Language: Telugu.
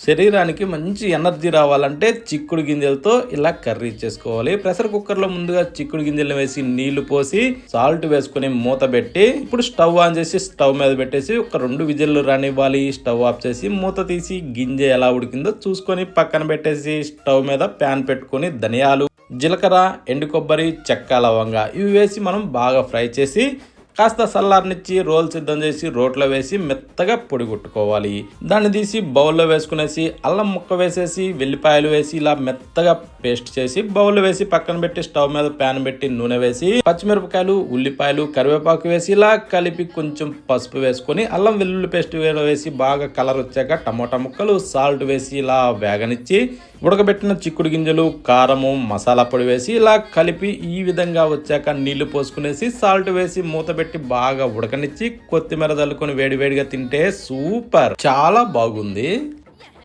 శరీరానికి మంచి ఎనర్జీ రావాలంటే చిక్కుడు గింజలతో ఇలా కర్రీ చేసుకోవాలి. ప్రెషర్ కుక్కర్ లో ముందుగా చిక్కుడు గింజలు వేసి నీళ్లు పోసి సాల్ట్ వేసుకుని మూత పెట్టి ఇప్పుడు స్టవ్ ఆన్ చేసి స్టవ్ మీద పెట్టేసి ఒక 2 విజిల్లు రానివ్వాలి. స్టవ్ ఆఫ్ చేసి మూత తీసి గింజ ఎలా ఉడికిందో చూసుకొని పక్కన పెట్టేసి స్టవ్ మీద ప్యాన్ పెట్టుకుని ధనియాలు, జీలకర్ర, ఎండు కొబ్బరి, చెక్క, లవంగా ఇవి వేసి మనం బాగా ఫ్రై చేసి కాస్త సల్లారనిచ్చి రోల్ సిద్ధం చేసి రోట్లో వేసి మెత్తగా పొడి కొట్టుకోవాలి. దాన్ని తీసి బౌల్లో వేసుకునేసి అల్లం ముక్క వేసేసి వెల్లిపాయలు వేసి ఇలా మెత్తగా పేస్ట్ చేసి బౌల్లో వేసి పక్కన పెట్టి స్టవ్ మీద ప్యాన్ పెట్టి నూనె వేసి పచ్చిమిరపకాయలు, ఉల్లిపాయలు, కరివేపాకు వేసి ఇలా కలిపి కొంచెం పసుపు వేసుకొని అల్లం వెల్లుల్లి పేస్ట్ వేసి బాగా కలర్ వచ్చాక టమోటా ముక్కలు, సాల్ట్ వేసి ఇలా వేగనిచ్చి ఉడకబెట్టిన చిక్కుడు గింజలు, కారము, మసాలా పొడి వేసి ఇలా కలిపి ఈ విధంగా వచ్చాక నీళ్లు పోసుకునేసి సాల్ట్ వేసి మూత పెట్టి బాగా ఉడకనిచ్చి కొత్తిమీర చల్లుకొని వేడివేడిగా తింటే సూపర్, చాలా బాగుంది.